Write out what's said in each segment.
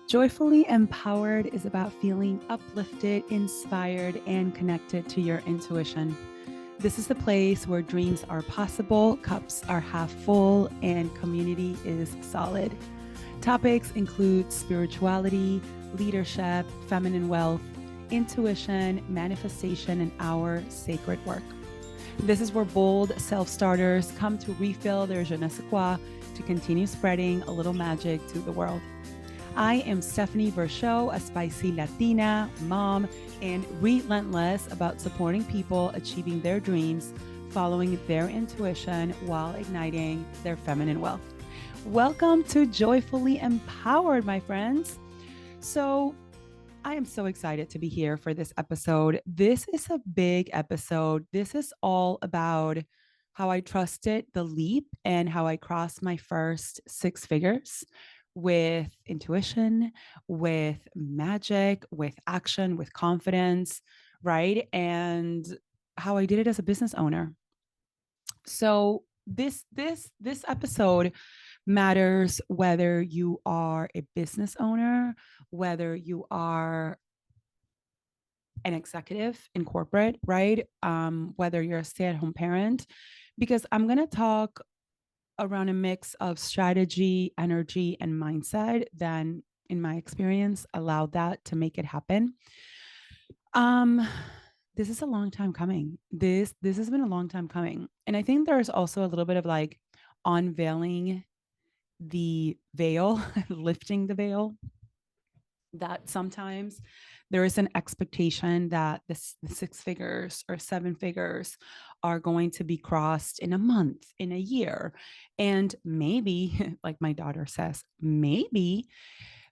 Joyfully Empowered is about feeling uplifted, inspired, and connected to your intuition. This is the place where dreams are possible, cups are half full, and community is solid. Topics include spirituality, leadership, feminine wealth, intuition, manifestation, and our sacred work. This is where bold self starters come to refill their je ne sais quoi to continue spreading a little magic to the world. I am Stephanie Verchot, a spicy Latina, mom, and relentless about supporting people achieving their dreams, following their intuition while igniting their feminine wealth. Welcome to Joyfully Empowered, my friends. So, I am so excited to be here for this episode. This is a big episode. This is all about how I trusted the leap and how I crossed my first six figures with intuition, with magic, with action, with confidence, right? And how I did it as a business owner. So this episode matters whether you are a business owner, whether you are an executive in corporate, right? Whether you're a stay-at-home parent, because I'm going to talk around a mix of strategy, energy, and mindset, then in my experience, allowed that to make it happen. Um, this is a long time coming. This has been a long time coming. And I think there's also a little bit of like unveiling the veil, lifting the veil, that sometimes there is an expectation that the six figures or seven figures are going to be crossed in a month, in a year. And maybe, like my daughter says, maybe,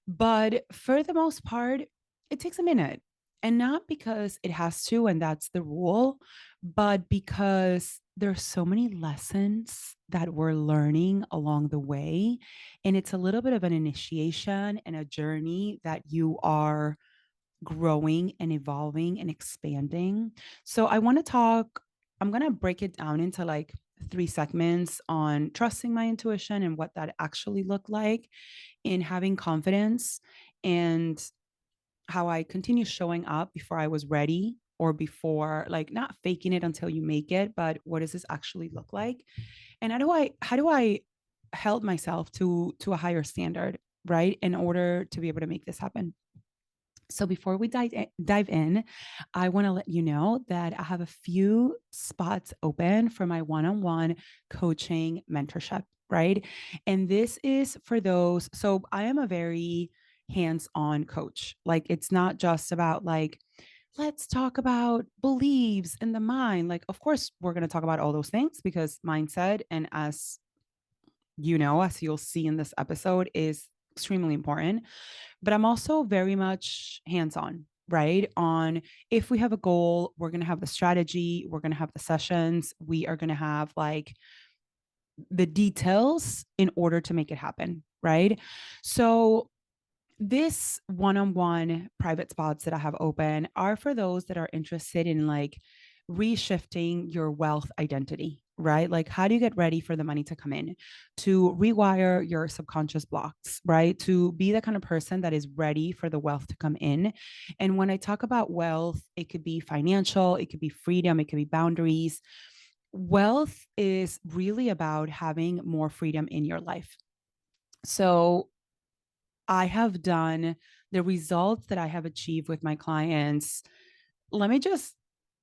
but for the most part, it takes a minute. And not because it has to, and that's the rule, but because there's so many lessons that we're learning along the way. And it's a little bit of an initiation and a journey that you are growing and evolving and expanding. So I want to talk, I'm going to break it down into like three segments on trusting my intuition and what that actually looked like in having confidence, and how I continue showing up before I was ready, or before, like, not faking it until you make it, but what does this actually look like? And how do I held myself to a higher standard, right? In order to be able to make this happen. So before we dive in, I want to let you know that I have a few spots open for my one-on-one coaching mentorship, right? And this is for those. So I am a very hands-on coach. Like, it's not just about like, let's talk about beliefs in the mind. Like, of course, we're going to talk about all those things because mindset, and as you know, as you'll see in this episode, is extremely important. But I'm also very much hands on, right? On, if we have a goal, we're going to have the strategy, we're going to have the sessions, we are going to have like the details in order to make it happen, right? So, this one-on-one private spots that I have open are for those that are interested in like reshifting your wealth identity, right? Like, how do you get ready for the money to come in, to rewire your subconscious blocks, right? To be the kind of person that is ready for the wealth to come in. And when I talk about wealth, it could be financial, it could be freedom, it could be boundaries. Wealth is really about having more freedom in your life. So, I have done the results that I have achieved with my clients. Let me just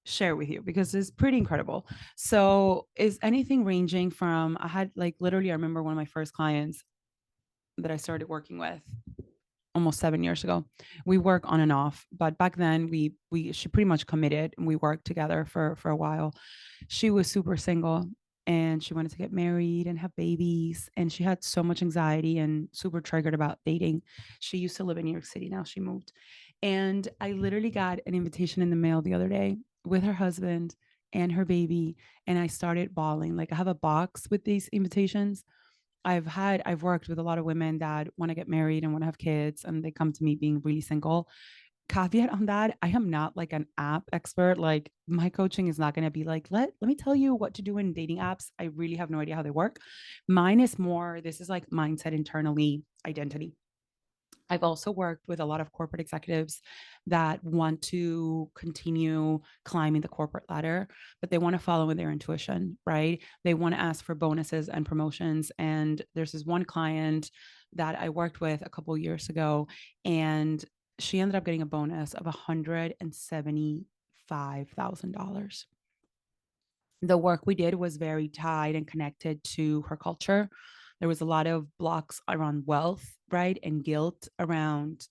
share with you because it's pretty incredible. So, is anything ranging from, I had like literally, I remember one of my first clients that I started working with almost 7 years ago. We work on and off, but back then we she pretty much committed and we worked together for a while. She was super single and she wanted to get married and have babies, and she had so much anxiety and super triggered about dating. She used to live in New York City, now she moved. And I literally got an invitation in the mail the other day with her husband and her baby, and I started bawling. Like, I have a box with these invitations. I've worked with a lot of women that want to get married and want to have kids, and they come to me being really single. Caveat on that, I am not like an app expert. Like, my coaching is not going to be like, let me tell you what to do in dating apps. I really have no idea how they work. Mine is more, this is like mindset, internally, identity. I've also worked with a lot of corporate executives that want to continue climbing the corporate ladder, but they want to follow in their intuition, right? They want to ask for bonuses and promotions. And there's this one client that I worked with a couple of years ago, and she ended up getting a bonus of $175,000. The work we did was very tied and connected to her culture. There was a lot of blocks around wealth, right? And guilt around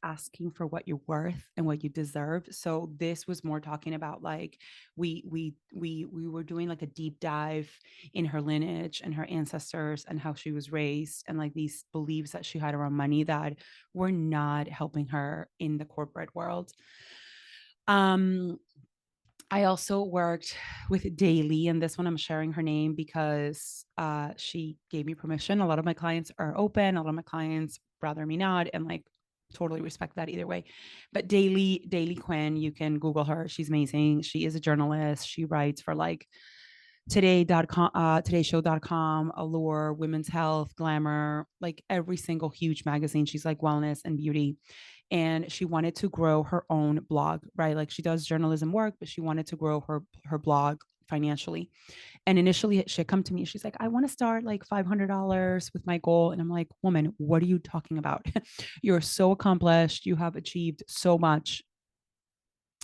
asking for what you're worth and what you deserve. So this was more talking about like we were doing like a deep dive in her lineage and her ancestors and how she was raised and like these beliefs that she had around money that were not helping her in the corporate world. Um I also worked with Daily, and this one I'm sharing her name because she gave me permission. A lot of my clients are open, a lot of my clients rather me not, and like totally respect that either way. But Daily Quinn, you can Google her. She's amazing. She is a journalist. She writes for like today.com, todayshow.com, Allure, Women's Health, Glamour, like every single huge magazine. She's like wellness and beauty. And she wanted to grow her own blog, right? Like she does journalism work, but she wanted to grow her blog financially. And initially she'd come to me, she's like, I want to start like $500 with my goal. And I'm like, woman, what are you talking about? You're so accomplished. You have achieved so much.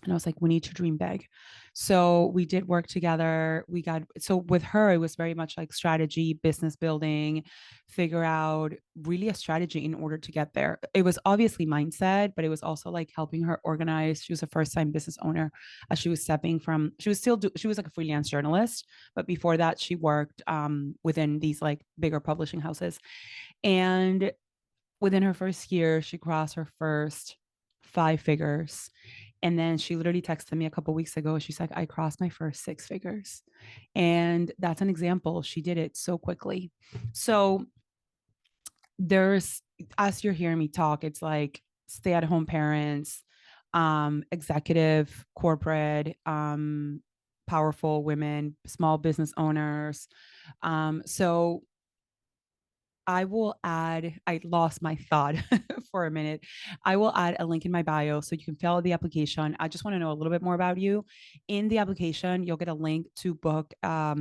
And I was like, we need to dream big. So we did work together. So with her, it was very much like strategy, business building, figure out really a strategy in order to get there. It was obviously mindset, but it was also like helping her organize. She was a first time business owner as she was stepping from, she was like a freelance journalist, but before that she worked within these like bigger publishing houses. And within her first year, she crossed her first 5 figures. And then she literally texted me a couple weeks ago. She's like, I crossed my first 6 figures. And that's an example. She did it so quickly. So there's, as you're hearing me talk, it's like stay at home parents, executive, corporate, powerful women, small business owners. So I will add, I lost my thought for a minute. I will add a link in my bio so you can fill out the application. I just want to know a little bit more about you. In the application, you'll get a link to book a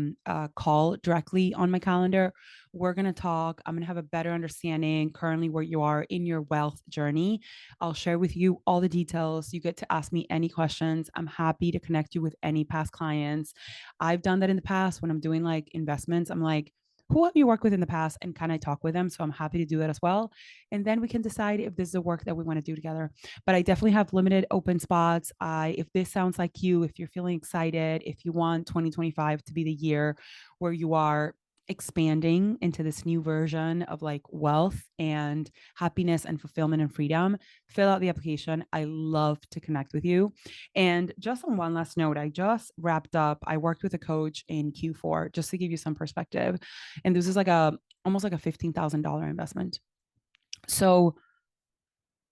call directly on my calendar. We're going to talk. I'm going to have a better understanding currently where you are in your wealth journey. I'll share with you all the details. You get to ask me any questions. I'm happy to connect you with any past clients. I've done that in the past when I'm doing like investments. I'm like, who have you worked with in the past and can I talk with them? So I'm happy to do that as well. And then we can decide if this is a work that we want to do together. But I definitely have limited open spots. If this sounds like you, if you're feeling excited, if you want 2025 to be the year where you are expanding into this new version of like wealth and happiness and fulfillment and freedom, fill out the application. I love to connect with you. And just on one last note, I just wrapped up, I worked with a coach in Q4 just to give you some perspective. And this is like almost like a $15,000 investment. So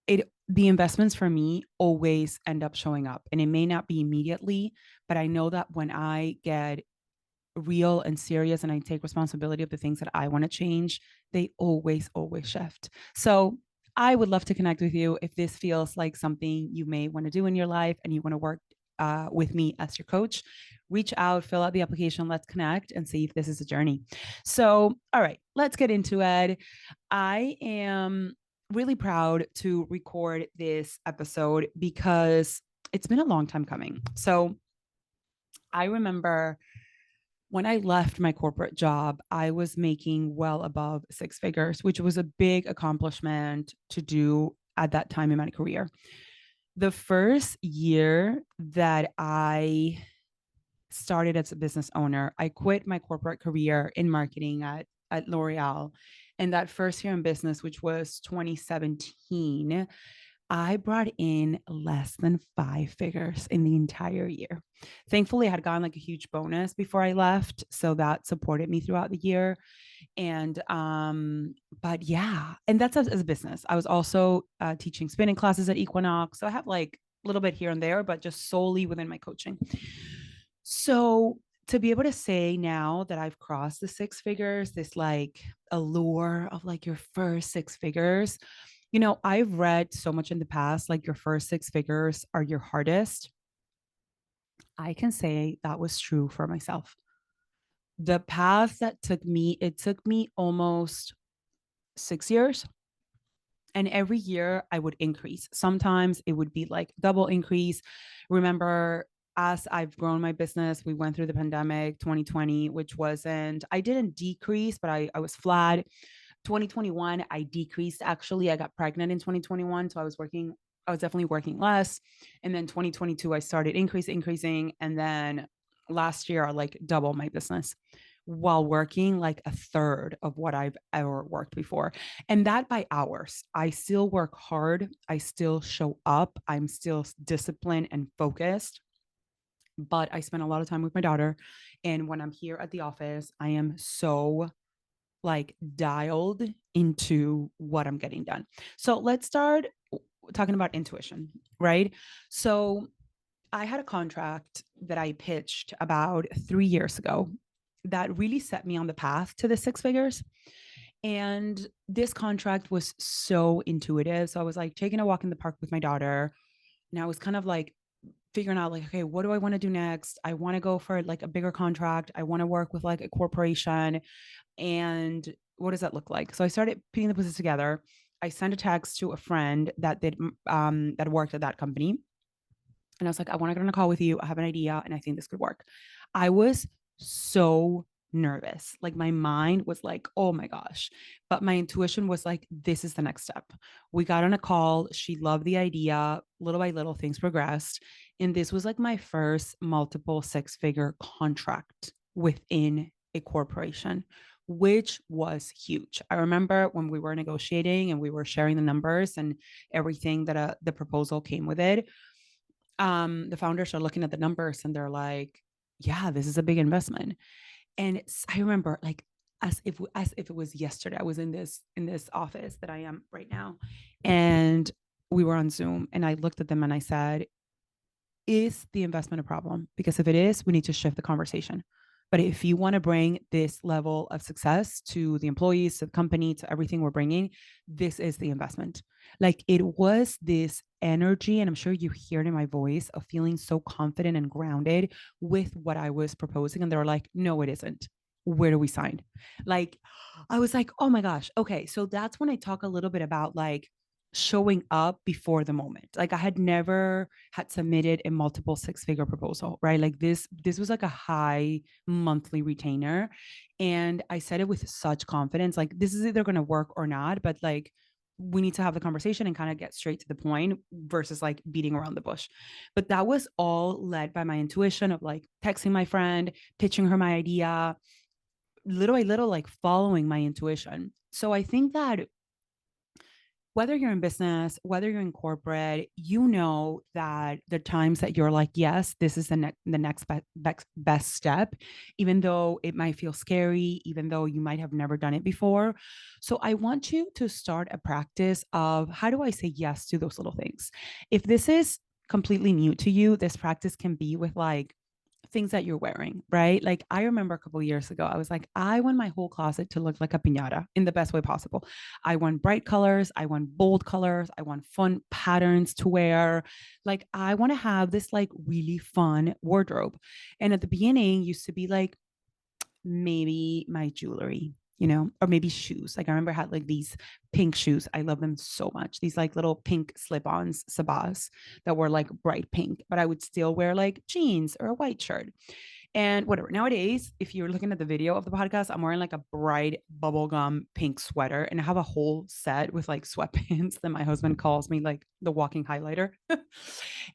the investments for me always end up showing up, and it may not be immediately, but I know that when I get real and serious and I take responsibility of the things that I want to change, they always shift. So I would love to connect with you if this feels like something you may want to do in your life and you want to work with me as your coach. Reach out, fill out the application, let's connect and see if this is a journey. So, all right, let's get into it. I am really proud to record this episode because it's been a long time coming. So, I remember when I left my corporate job, I was making well above 6 figures, which was a big accomplishment to do at that time in my career. The first year that I started as a business owner, I quit my corporate career in marketing at L'Oreal. And that first year in business, which was 2017, I brought in less than 5 figures in the entire year. Thankfully, I had gotten like a huge bonus before I left, so that supported me throughout the year. And but yeah, and that's as a business. I was also teaching spinning classes at Equinox, so I have like a little bit here and there, but just solely within my coaching. So to be able to say now that I've crossed the six figures, this like allure of like your first six figures, I've read so much in the past, like your first six figures are your hardest. I can say that was true for myself. The path that it took me almost 6 years. And every year I would increase. Sometimes it would be like double increase. Remember, as I've grown my business, we went through the pandemic 2020, which wasn't, I didn't decrease, but I was flat. 2021, I decreased actually. I got pregnant in 2021. So I was definitely working less. And then 2022, I started increasing. And then last year, I like double my business while working like a third of what I've ever worked before. And that by hours. I still work hard. I still show up. I'm still disciplined and focused, but I spend a lot of time with my daughter. And when I'm here at the office, I am so like dialed into what I'm getting done. So let's start talking about intuition, right? So I had a contract that I pitched about 3 years ago that really set me on the path to the six figures. And this contract was so intuitive. So I was like taking a walk in the park with my daughter, and I was kind of like figuring out like, okay, what do I want to do next? I want to go for like a bigger contract. I want to work with like a corporation. And what does that look like? So I started putting the pieces together. I sent a text to a friend that worked at that company. And I was like, I want to get on a call with you. I have an idea and I think this could work. I was so nervous. Like my mind was like, oh my gosh. But my intuition was like, this is the next step. We got on a call. She loved the idea. Little by little, things progressed. And this was like my first multiple six-figure contract within a corporation, which was huge. I remember when we were negotiating and we were sharing the numbers and everything that the proposal came with it. The founders are looking at the numbers and they're like, yeah, this is a big investment. And I remember like as if it was yesterday, I was in this office that I am right now, and we were on Zoom, and I looked at them and I said, is the investment a problem? Because if it is, we need to shift the conversation. But if you want to bring this level of success to the employees, to the company, to everything we're bringing, this is the investment. Like it was this energy, and I'm sure you hear it in my voice, of feeling so confident and grounded with what I was proposing. And they were like, no, it isn't. Where do we sign? Like, I was like, oh my gosh. Okay. So that's when I talk a little bit about like showing up before the moment. Like I had never had submitted a multiple six-figure proposal, right? Like this was like a high monthly retainer, and I said it with such confidence, like this is either going to work or not, but like we need to have the conversation and kind of get straight to the point versus like beating around the bush. But that was all led by my intuition of like texting my friend, pitching her my idea, little by little, like following my intuition. So I think that whether you're in business, whether you're in corporate, you know that the times that you're like, yes, this is the next best step, even though it might feel scary, even though you might have never done it before. So I want you to start a practice of, how do I say yes to those little things? If this is completely new to you, this practice can be with like things that you're wearing, right? Like I remember a couple of years ago, I was like, I want my whole closet to look like a piñata in the best way possible. I want bright colors, I want bold colors, I want fun patterns to wear. Like I want to have this like really fun wardrobe. And at the beginning used to be like maybe my jewelry, or maybe shoes. Like I remember I had like these pink shoes. I love them so much. These like little pink slip-ons, Sabas, that were like bright pink, but I would still wear like jeans or a white shirt and whatever. Nowadays, if you're looking at the video of the podcast, I'm wearing like a bright bubblegum pink sweater, and I have a whole set with like sweatpants that my husband calls me like the walking highlighter.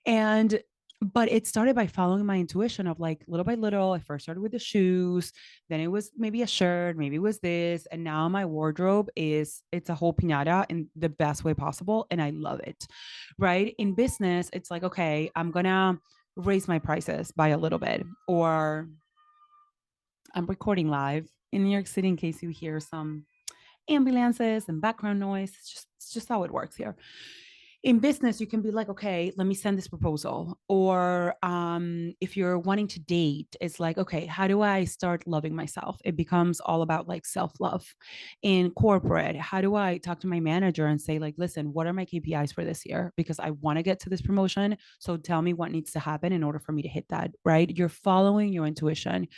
And but it started by following my intuition of like little by little. I first started with the shoes, then it was maybe a shirt, maybe it was this, and now my wardrobe it's a whole piñata in the best way possible, and I love it. Right? In business, it's like, okay, I'm gonna raise my prices by a little bit, or I'm recording live in New York City in case you hear some ambulances and background noise. It's just how it works here. in business, you can be like, okay, let me send this proposal. Or if you're wanting to date, it's like, okay, how do I start loving myself? It becomes all about like self-love. In corporate, how do I talk to my manager and say, like, listen, what are my KPIs for this year? Because I want to get to this promotion. So tell me what needs to happen in order for me to hit that, right? You're following your intuition.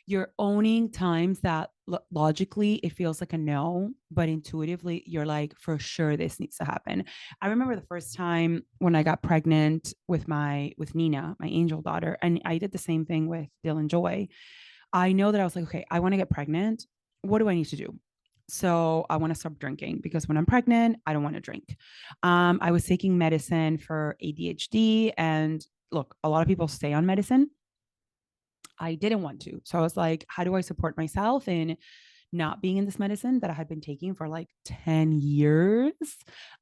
You're owning times that logically it feels like a no, but intuitively you're like, for sure this needs to happen. I remember the first time when I got pregnant with Nina, my angel daughter, and I did the same thing with Dylan Joy. I know that I was like, okay, I want to get pregnant. What do I need to do? So I want to stop drinking because when I'm pregnant, I don't want to drink. I was taking medicine for ADHD, and look, a lot of people stay on medicine. I didn't want to. So I was like, how do I support myself in not being in this medicine that I had been taking for like 10 years?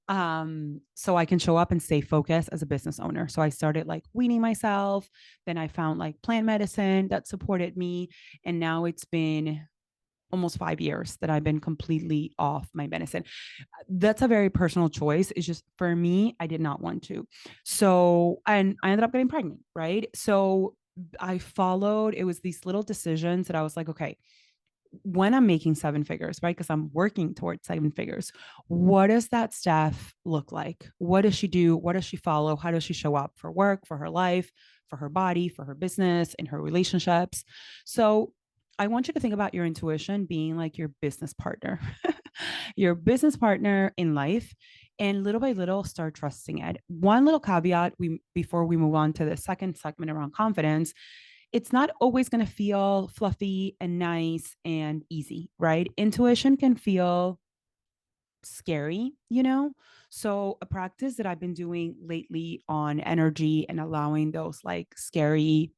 So I can show up and stay focused as a business owner. So I started like weaning myself. Then I found like plant medicine that supported me. And now it's been almost 5 years that I've been completely off my medicine. That's a very personal choice. It's just for me, I did not want to. So, and I ended up getting pregnant, right? So I followed, it was these little decisions that I was like, okay, when I'm making seven figures, right? Because I'm working towards seven figures, what does that Steph look like? What does she do? What does she follow? How does she show up for work, for her life, for her body, for her business, in her relationships? So I want you to think about your intuition being like your business partner, your business partner in life. And little by little, start trusting it. One little caveat we before we move on to the second segment around confidence, it's not always going to feel fluffy and nice and easy, right? Intuition can feel scary, you know? So, a practice that I've been doing lately on energy and allowing those like scary,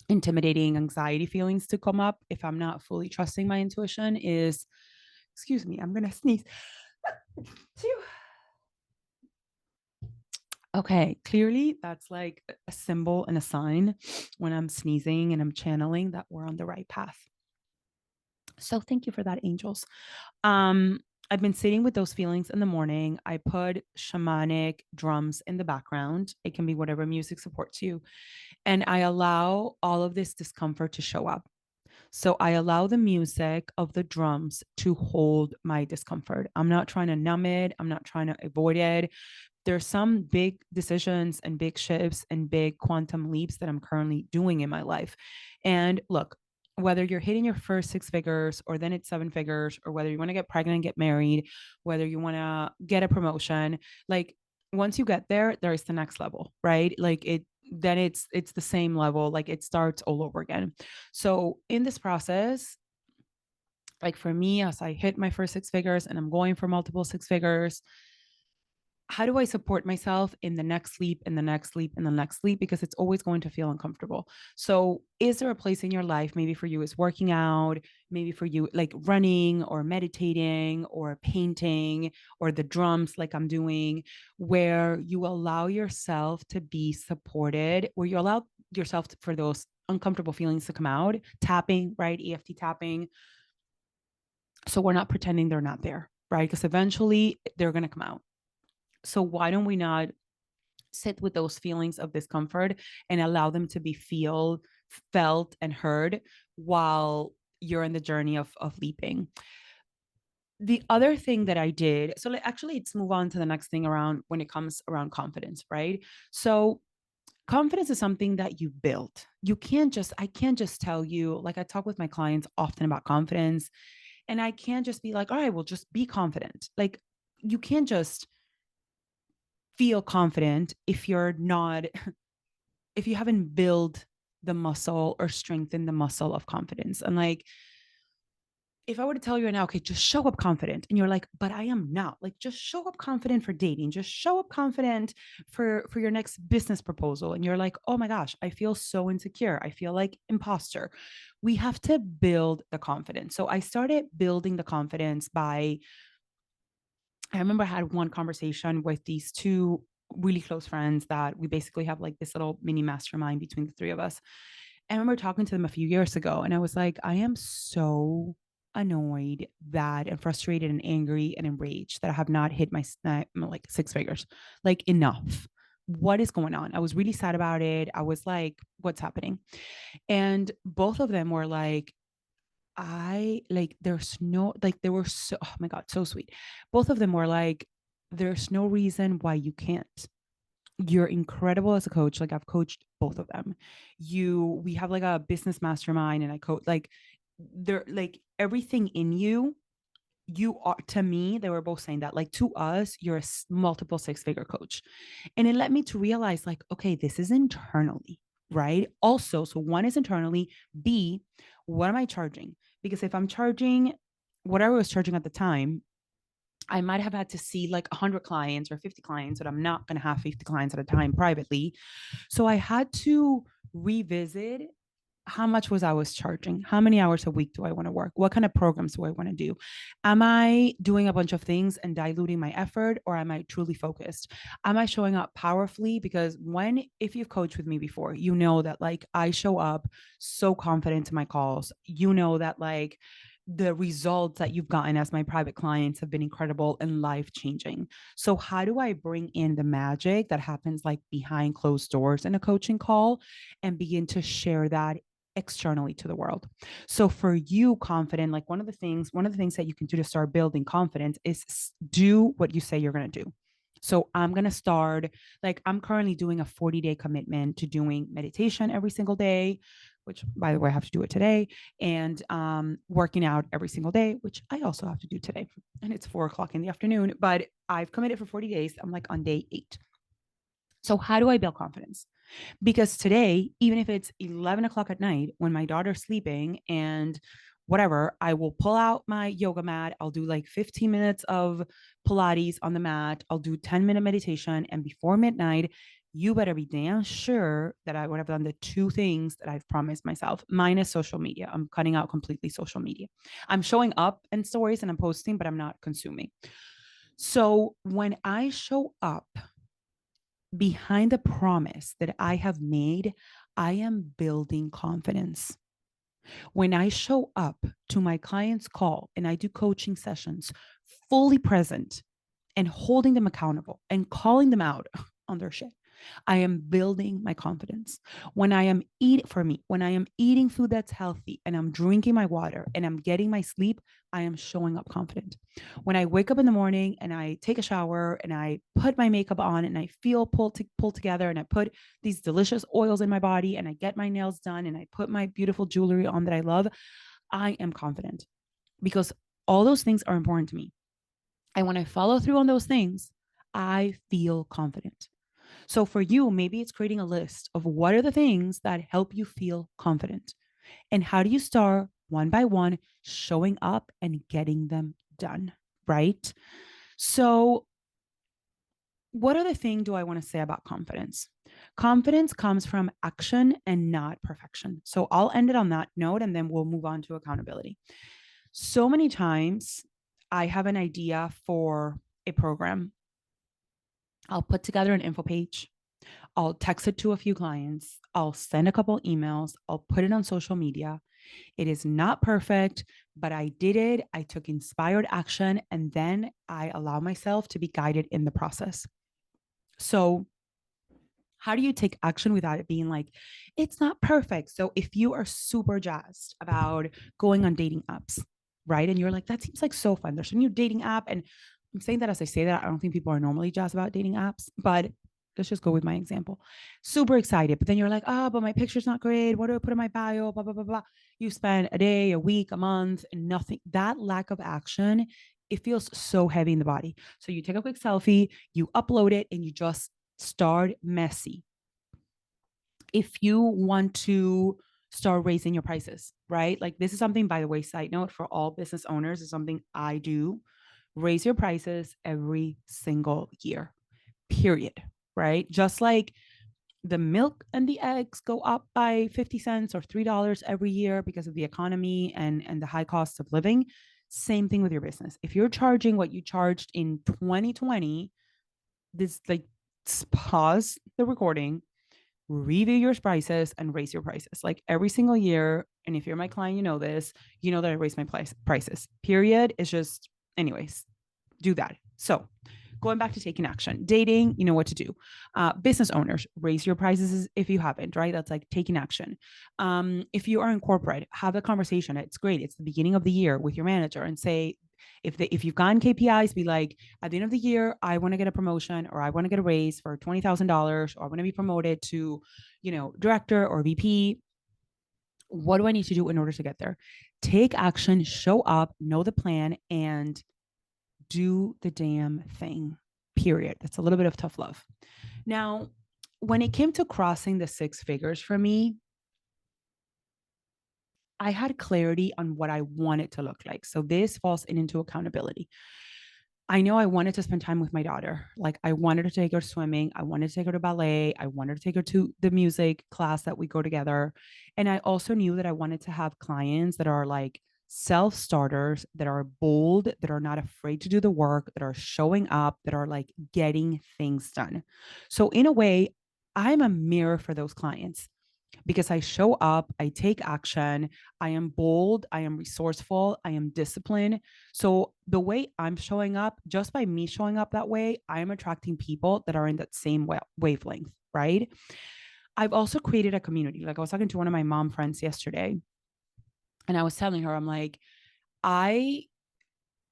intimidating anxiety feelings to come up if I'm not fully trusting my intuition is, excuse me, I'm going to sneeze. Okay, clearly that's like a symbol and a sign when I'm sneezing and I'm channeling that we're on the right path. So thank you for that, angels. Um, I've been sitting with those feelings in the morning. I put shamanic drums in the background. It can be whatever music supports you. And I allow all of this discomfort to show up. So I allow the music of the drums to hold my discomfort. I'm not trying to numb it, I'm not trying to avoid it. There's some big decisions and big shifts and big quantum leaps that I'm currently doing in my life. And look, whether you're hitting your first six figures or then it's seven figures, or whether you want to get pregnant and get married, whether you want to get a promotion, like once you get there, there is the next level, right? Like then it's the same level, like it starts all over again. So in this process, like for me, as I hit my first six figures and I'm going for multiple six figures, how do I support myself in the next sleep, in the next sleep, in the next sleep? Because it's always going to feel uncomfortable. So, is there a place in your life, maybe for you is working out, maybe for you like running or meditating or painting or the drums, like I'm doing, where you allow yourself to be supported, where you allow yourself for those uncomfortable feelings to come out, tapping, right? EFT tapping. So, we're not pretending they're not there, right? Because eventually they're going to come out. So why don't we not sit with those feelings of discomfort and allow them to be felt and heard while you're in the journey of leaping? The other thing that I did, so actually let's move on to the next thing around when it comes around confidence, right? So confidence is something that you build. I can't just tell you, like I talk with my clients often about confidence, and I can't just be like, all right, well, just be confident. Like you can't just feel confident if you're not, if you haven't built the muscle or strengthened the muscle of confidence. And like, if I were to tell you now, okay, just show up confident, and you're like, but I am not, like, just show up confident for dating, just show up confident for your next business proposal, and you're like, oh my gosh, I feel so insecure, I feel like imposter. We have to build the confidence. So I started building the confidence by, I remember I had one conversation with these two really close friends that we basically have like this little mini mastermind between the three of us. And I remember talking to them a few years ago, and I was like, I am so annoyed, bad, and frustrated and angry and enraged that I have not hit my like six figures. Like, enough. What is going on? I was really sad about it. I was like, what's happening? And both of them were like, there's no, like, they were so, oh my God, so sweet. Both of them were like, there's no reason why you can't. You're incredible as a coach. Like, I've coached both of them. We have like a business mastermind, and I coach, like, they're like, everything in you are, to me, they were both saying that, like, to us, you're a multiple six-figure coach. And it led me to realize, like, okay, this is internally, right? Also, so one is internally. B, what am I charging? Because if I'm charging whatever I was charging at the time, I might have had to see like 100 clients or 50 clients, but I'm not going to have 50 clients at a time privately. So I had to revisit how much I was charging? How many hours a week do I want to work? What kind of programs do I want to do? Am I doing a bunch of things and diluting my effort, or am I truly focused? Am I showing up powerfully? Because if you've coached with me before, you know that, like, I show up so confident to my calls. You know that, like, the results that you've gotten as my private clients have been incredible and life changing. So how do I bring in the magic that happens like behind closed doors in a coaching call and begin to share that externally to the world? So for you, confident, like, one of the things that you can do to start building confidence is do what you say you're going to do. So I'm going to start, like, I'm currently doing a 40-day commitment to doing meditation every single day, which, by the way, I have to do it today, and working out every single day, which I also have to do today. And it's 4 o'clock in the afternoon, but I've committed for 40 days. I'm like on day 8. So how do I build confidence? Because today, even if it's 11 o'clock at night when my daughter's sleeping and whatever, I will pull out my yoga mat. I'll do like 15 minutes of Pilates on the mat. I'll do 10-minute meditation. And before midnight, you better be damn sure that I would have done the 2 things that I've promised myself, minus social media. I'm cutting out completely social media. I'm showing up in stories and I'm posting, but I'm not consuming. So when I show up behind the promise that I have made, I am building confidence. When I show up to my client's call and I do coaching sessions, fully present and holding them accountable and calling them out on their shit, I am building my confidence. When I am eating food that's healthy and I'm drinking my water and I'm getting my sleep, I am showing up confident. When I wake up in the morning and I take a shower and I put my makeup on and I feel pulled together and I put these delicious oils in my body and I get my nails done and I put my beautiful jewelry on that I love, I am confident because all those things are important to me. And when I follow through on those things, I feel confident. So for you, maybe it's creating a list of what are the things that help you feel confident, and how do you start one by one showing up and getting them done, right? So what other thing do I want to say about confidence? Confidence comes from action and not perfection. So I'll end it on that note and then we'll move on to accountability. So many times I have an idea for a program. I'll put together an info page. I'll text it to a few clients. I'll send a couple emails. I'll put it on social media. It is not perfect, but I did it. I took inspired action, and then I allow myself to be guided in the process. So, how do you take action without it being like, it's not perfect? So, if you are super jazzed about going on dating apps, right? And you're like, that seems like so fun. There's a new dating app. And I'm saying that as I say that, I don't think people are normally jazzed about dating apps, but let's just go with my example. Super excited. But then you're like, oh, but my picture's not great. What do I put in my bio? Blah, blah, blah, blah. You spend a day, a week, a month, and nothing. That lack of action, it feels so heavy in the body. So you take a quick selfie, you upload it, and you just start messy. If you want to start raising your prices, right? Like, this is something, by the way, side note for all business owners, is something I do. Raise your prices every single year, period, right? Just like the milk and the eggs go up by 50 cents or $3 every year because of the economy and the high cost of living. Same thing with your business. If you're charging what you charged in 2020, this, like, pause the recording, review your prices and raise your prices. Like, every single year, And if you're my client, you know this, you know that I raise my prices. Period. It's just, anyways, do that. So going back to taking action, dating, you know what to do. Business owners, raise your prices if you haven't, right? That's like taking action. If you are in corporate, have a conversation. It's great. It's the beginning of the year with your manager and say, if you've gotten KPIs, be like, at the end of the year, I want to get a promotion or I want to get a raise for $20,000 or I want to be promoted to, director or VP. What do I need to do in order to get there? Take action, show up, know the plan, and do the damn thing. Period. That's a little bit of tough love. Now, when it came to crossing the six figures for me, I had clarity on what I wanted to look like. So this falls into accountability. I know I wanted to spend time with my daughter. Like I wanted to take her swimming. I wanted to take her to ballet. I wanted to take her to the music class that we go together. And I also knew that I wanted to have clients that are like self starters, that are bold, that are not afraid to do the work, that are showing up, that are like getting things done. So in a way, I'm a mirror for those clients because I show up, I take action, I am bold, I am resourceful, I am disciplined. So the way I'm showing up, just by me showing up that way, I'm attracting people that are in that same wavelength, right? I've also created a community. Like I was talking to one of my mom friends yesterday, and I was telling her, I'm like, I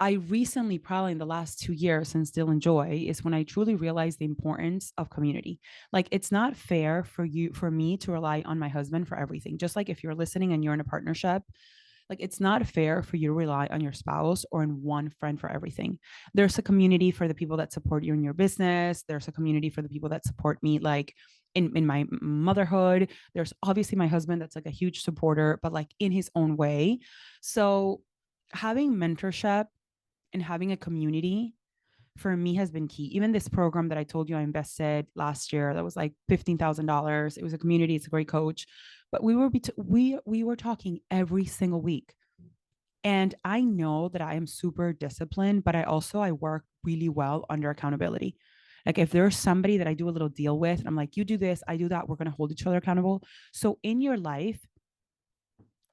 I recently, probably in the last 2 years since Still Enjoy, is when I truly realized the importance of community. Like, it's not fair for me to rely on my husband for everything. Just like if you're listening and you're in a partnership, like it's not fair for you to rely on your spouse or on one friend for everything. There's a community for the people that support you in your business. There's a community for the people that support me, like in my motherhood. There's obviously my husband that's like a huge supporter, but like in his own way. So having mentorship and having a community for me has been key. Even this program that I told you I invested last year, that was like $15,000. It was a community. It's a great coach, but we were talking every single week. And I know that I am super disciplined, but I work really well under accountability. Like if there's somebody that I do a little deal with, and I'm like, you do this, I do that, we're going to hold each other accountable. So in your life,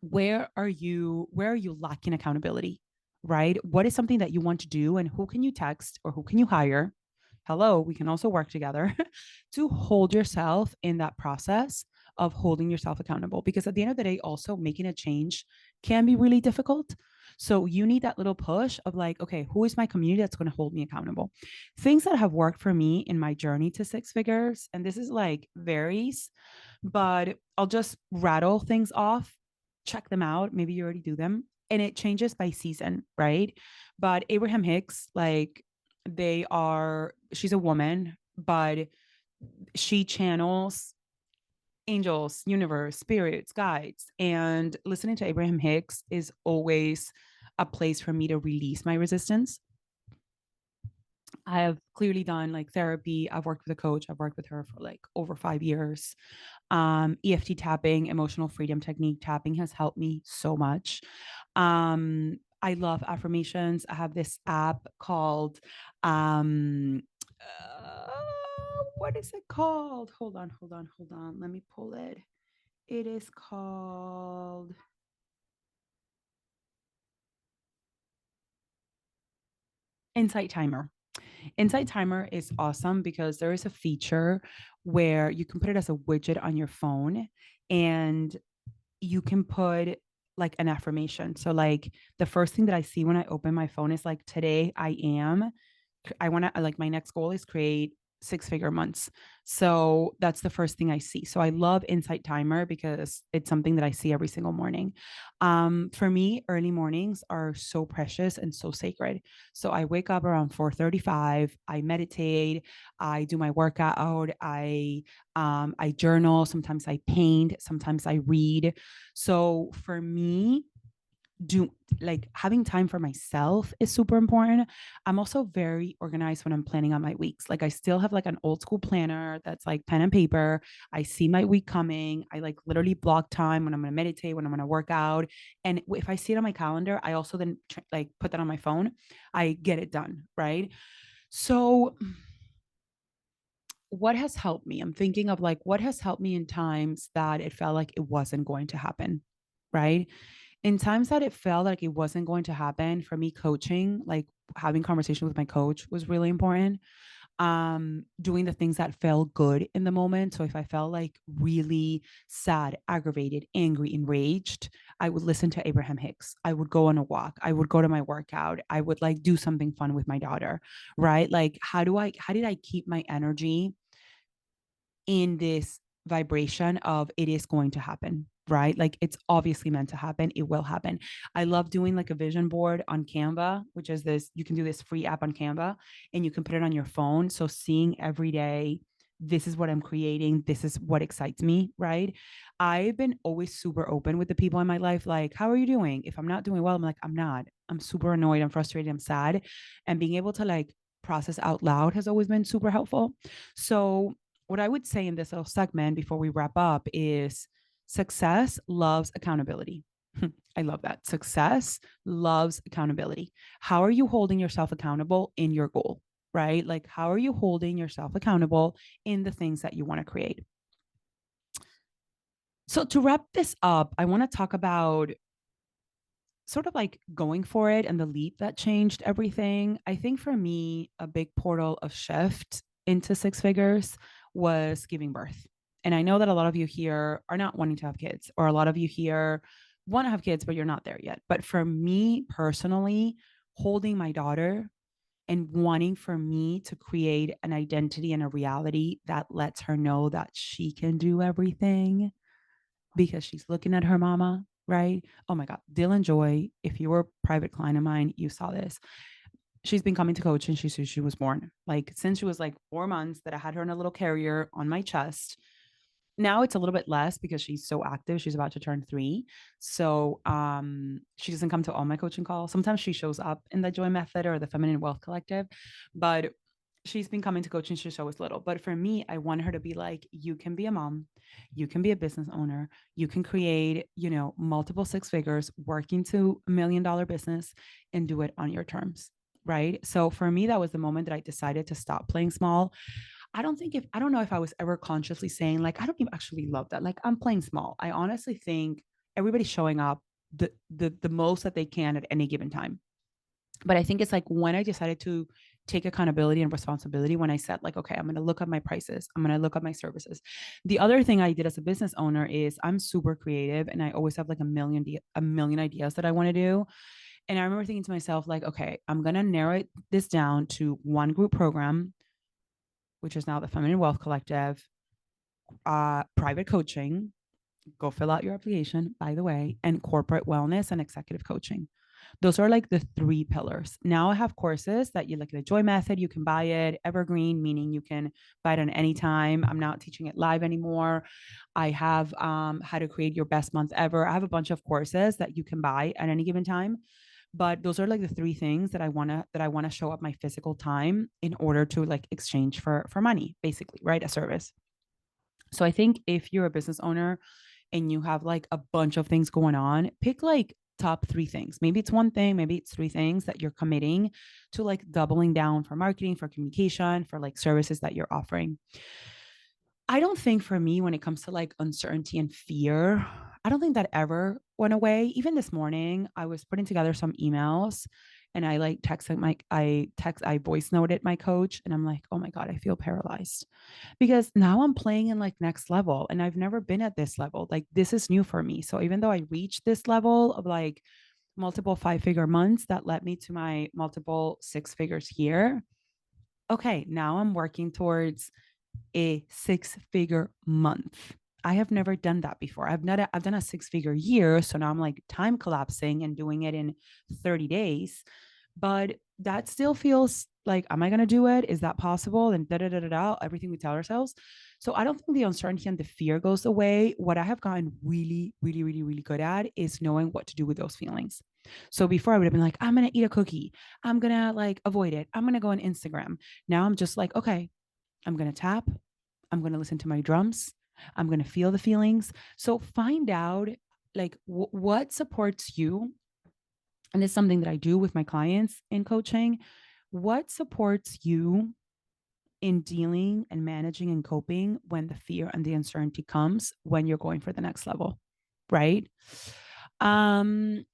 where are you lacking accountability, right? What is something that you want to do, and who can you text or who can you hire? Hello, we can also work together to hold yourself in that process of holding yourself accountable, because at the end of the day, also making a change can be really difficult. So you need that little push of like, okay, who is my community that's going to hold me accountable? Things that have worked for me in my journey to six figures, and this is like varies, but I'll just rattle things off, check them out. Maybe you already do them. And it changes by season, right? But Abraham Hicks, like she's a woman, but she channels angels, universe, spirits, guides. And listening to Abraham Hicks is always a place for me to release my resistance. I have clearly done like therapy. I've worked with a coach. I've worked with her for like over 5 years. EFT tapping, emotional freedom technique tapping has helped me so much. I love affirmations. I have this app called, uh, what is it called? Hold on. Let me pull it. It is called Insight Timer. Insight Timer is awesome because there is a feature where you can put it as a widget on your phone, and you can put like an affirmation. So like the first thing that I see when I open my phone is like, today I want to, like, my next goal is create six-figure months. So that's the first thing I see. So I love Insight Timer because it's something that I see every single morning. For me, early mornings are so precious and so sacred. So I wake up around 4:35. I meditate. I do my workout. I journal. Sometimes I paint. Sometimes I read. So for me, do like having time for myself is super important. I'm also very organized when I'm planning out my weeks. Like I still have like an old school planner that's like pen and paper. I see my week coming. I like literally block time when I'm going to meditate, when I'm going to work out. And if I see it on my calendar, I also then like put that on my phone. I get it done, right? So what has helped me? I'm thinking of like what has helped me in times that it felt like it wasn't going to happen. right? In times that it felt like it wasn't going to happen, for me, coaching, like having conversation with my coach was really important. Doing the things that felt good in the moment. So if I felt like really sad, aggravated, angry, enraged, I would listen to Abraham Hicks. I would go on a walk. I would go to my workout. I would like do something fun with my daughter, right? Like how did I keep my energy in this vibration of it is going to happen, right? Like it's obviously meant to happen. It will happen. I love doing like a vision board on Canva, which is this, you can do this free app on Canva and you can put it on your phone. So seeing every day, this is what I'm creating. This is what excites me, right? I've been always super open with the people in my life. Like, how are you doing? If I'm not doing well, I'm like, I'm not. I'm super annoyed. I'm frustrated. I'm sad. And being able to like process out loud has always been super helpful. So what I would say in this little segment before we wrap up is success loves accountability. I love that. Success loves accountability. How are you holding yourself accountable in your goal, right? Like, how are you holding yourself accountable in the things that you want to create? So, to wrap this up, I want to talk about sort of like going for it and the leap that changed everything. I think for me, a big portal of shift into six figures was giving birth. And I know that a lot of you here are not wanting to have kids, or a lot of you here want to have kids, but you're not there yet. But for me personally, holding my daughter and wanting for me to create an identity and a reality that lets her know that she can do everything because she's looking at her mama, right? Oh my God. Dylan Joy, if you were a private client of mine, you saw this. She's been coming to coach and she was born. Like since she was like 4 months that I had her in a little carrier on my chest. Now it's a little bit less because she's so active. She's about to turn 3. So she doesn't come to all my coaching calls. Sometimes she shows up in the Joy Method or the Feminine Wealth Collective, but she's been coming to coaching since she was little. But for me, I want her to be like, you can be a mom, you can be a business owner, you can create, multiple six figures, working to $1 million business and do it on your terms. Right. So for me, that was the moment that I decided to stop playing small. I don't know if I was ever consciously saying, like, I don't even actually love that. Like, I'm playing small. I honestly think everybody's showing up the most that they can at any given time. But I think it's like when I decided to take accountability and responsibility, when I said, like, okay, I'm going to look up my prices, I'm going to look up my services. The other thing I did as a business owner is I'm super creative and I always have like a million ideas that I want to do. And I remember thinking to myself, like, okay, I'm going to narrow this down to one group program, which is now the Feminine Wealth Collective, private coaching. Go fill out your application, by the way, and corporate wellness and executive coaching. Those are like the 3 pillars. Now I have courses that you like the Joy Method. You can buy it evergreen, meaning you can buy it on any time. I'm not teaching it live anymore. I have how to create your best month ever. I have a bunch of courses that you can buy at any given time. But those are like the 3 things that I want to show up my physical time in order to like exchange for money, basically, right? A service. So I think if you're a business owner and you have like a bunch of things going on, pick like top 3 things. Maybe it's one thing, maybe it's 3 things that you're committing to like doubling down for marketing, for communication, for like services that you're offering. I don't think for me, when it comes to like uncertainty and fear, I don't think that ever went away. Even this morning, I was putting together some emails and I like I voice noted my coach and I'm like, oh my God, I feel paralyzed because now I'm playing in like next level and I've never been at this level. Like this is new for me. So even though I reached this level of like multiple 5-figure months that led me to my multiple 6 figures here, okay, now I'm working towards a 6-figure month. I have never done that before. I've done a 6-figure year. So now I'm like time collapsing and doing it in 30 days. But that still feels like, am I going to do it? Is that possible? And da da da da da, everything we tell ourselves. So I don't think the uncertainty and the fear goes away. What I have gotten really, really, really, really good at is knowing what to do with those feelings. So before I would have been like, I'm going to eat a cookie. I'm going to like avoid it. I'm going to go on Instagram. Now I'm just like, okay, I'm going to tap. I'm going to listen to my drums. I'm going to feel the feelings. So find out like what supports you. And it's something that I do with my clients in coaching. What supports you in dealing and managing and coping when the fear and the uncertainty comes when you're going for the next level, right? Um,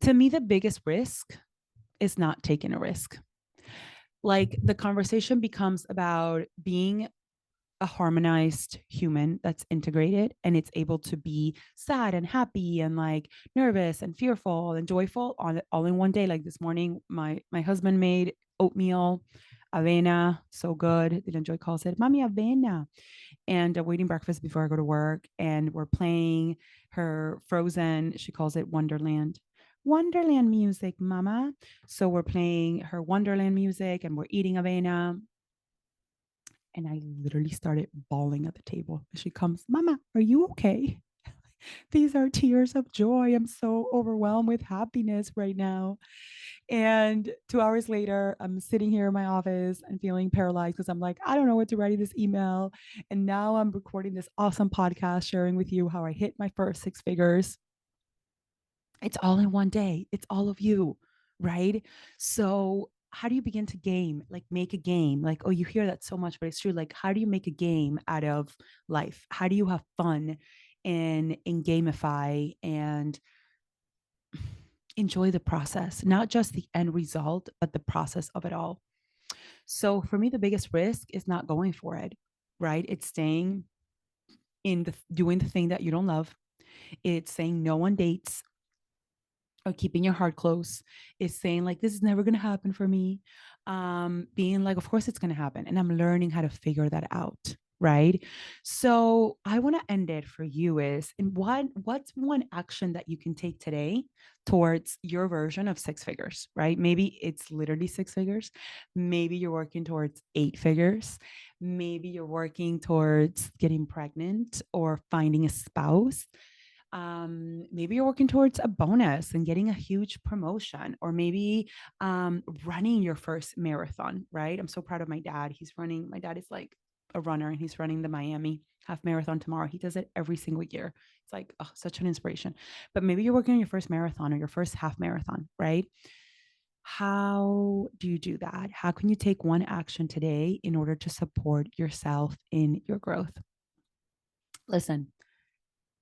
to me, the biggest risk is not taking a risk. Like the conversation becomes about being a harmonized human that's integrated and it's able to be sad and happy and like nervous and fearful and joyful all in one day. Like this morning, my husband made oatmeal, avena, so good. Joy calls it Mommy Avena. And we're eating breakfast before I go to work. And we're playing her Frozen, she calls it Wonderland music, Mama. So we're playing her Wonderland music and we're eating avena. And I literally started bawling at the table. She comes, Mama, are you okay? These are tears of joy. I'm so overwhelmed with happiness right now. And 2 hours later, I'm sitting here in my office and feeling paralyzed because I'm like, I don't know what to write in this email. And now I'm recording this awesome podcast, sharing with you how I hit my first six figures. It's all in one day. It's all of you, right? So how do you begin to game, like make a game? Like, oh, you hear that so much, but it's true. Like, how do you make a game out of life? How do you have fun and gamify and enjoy the process, not just the end result, but the process of it all? So for me, the biggest risk is not going for it, right? It's staying in the doing the thing that you don't love. It's saying no on dates or keeping your heart close. Is saying like this is never going to happen for me. Being like of course it's going to happen and I'm learning how to figure that out, right? So I want to end it for you is in what's one action that you can take today towards your version of six figures, right? Maybe it's literally six figures, maybe you're working towards eight figures, maybe you're working towards getting pregnant or finding a spouse. Maybe you're working towards a bonus and getting a huge promotion, or maybe running your first marathon, right? I'm so proud of my dad. My dad is like a runner and he's running the Miami half marathon tomorrow. He does it every single year. It's like, oh, such an inspiration. But maybe you're working on your first marathon or your first half marathon, right? How do you do that? How can you take one action today in order to support yourself in your growth? Listen,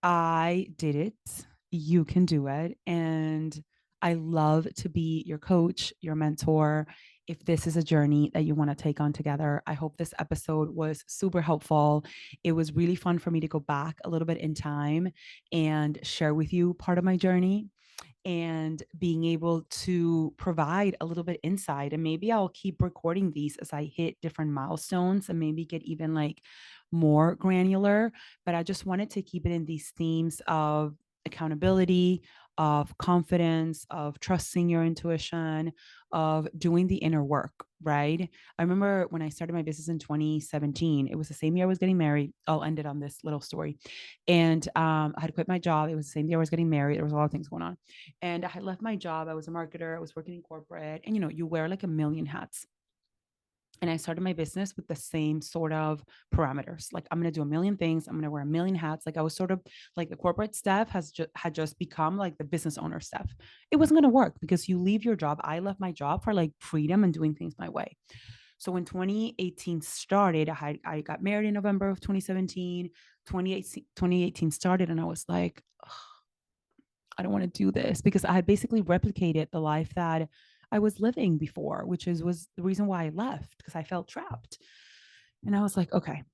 I did it. You can do it. And I love to be your coach, your mentor. If this is a journey that you want to take on together, I hope this episode was super helpful. It was really fun for me to go back a little bit in time and share with you part of my journey and being able to provide a little bit insight. And maybe I'll keep recording these as I hit different milestones and maybe get even like more granular. But I just wanted to keep it in these themes of accountability, of confidence, of trusting your intuition, of doing the inner work, right? I remember when I started my business in 2017, it was the same year I was getting married. I'll end it on this little story. And I had quit my job. It was the same year I was getting married. There was a lot of things going on. And I had left my job. I was a marketer. I was working in corporate. And, you wear like a million hats. And I started my business with the same sort of parameters. Like I'm going to do a million things. I'm going to wear a million hats. Like I was sort of like the corporate staff had just become like the business owner stuff. It wasn't going to work because you leave your job. I left my job for like freedom and doing things my way. So when 2018 started, I got married in November of 2017. 2018 started, and I was like, I don't want to do this because I had basically replicated the life that I was living before, which was the reason why I left because I felt trapped. And I was like, okay,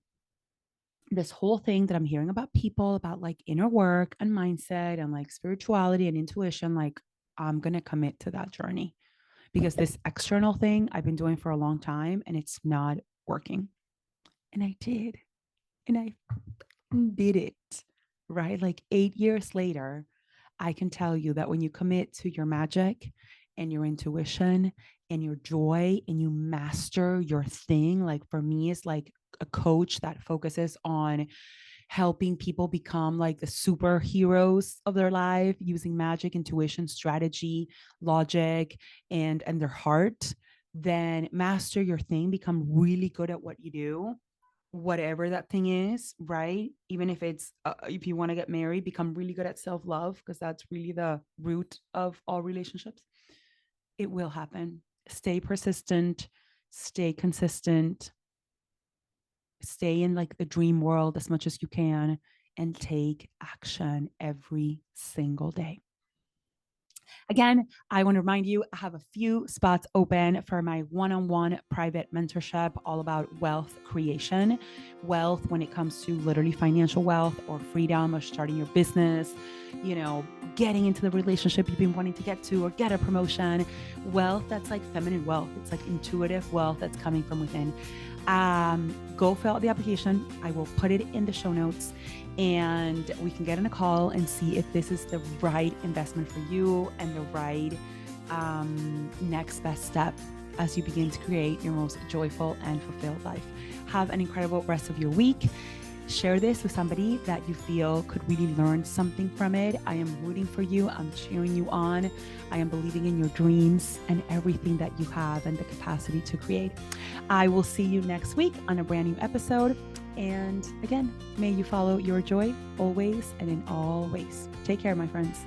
this whole thing that I'm hearing about people about like inner work and mindset and like spirituality and intuition, like I'm going to commit to that journey because this external thing I've been doing for a long time and it's not working. And I did. And I did it, right? Like 8 years later, I can tell you that when you commit to your magic and your intuition and your joy and you master your thing, like for me, it's like a coach that focuses on helping people become like the superheroes of their life using magic, intuition, strategy, logic, and their heart. Then master your thing, become really good at what you do, whatever that thing is, right? Even if it's if you want to get married, become really good at self-love because that's really the root of all relationships. It will happen. Stay persistent, stay consistent, stay in like the dream world as much as you can, and take action every single day. Again, I want to remind you, I have a few spots open for my one-on-one private mentorship all about wealth creation, wealth when it comes to literally financial wealth or freedom or starting your business, getting into the relationship you've been wanting to get to or get a promotion, wealth that's like feminine wealth. It's like intuitive wealth that's coming from within. Go fill out the application. I will put it in the show notes and we can get on a call and see if this is the right investment for you and the right next best step as you begin to create your most joyful and fulfilled life. Have an incredible rest of your week. Share this with somebody that you feel could really learn something from it. I am rooting for you. I'm cheering you on. I am believing in your dreams and everything that you have and the capacity to create. I will see you next week on a brand new episode. And again, may you follow your joy always and in all ways. Take care, my friends.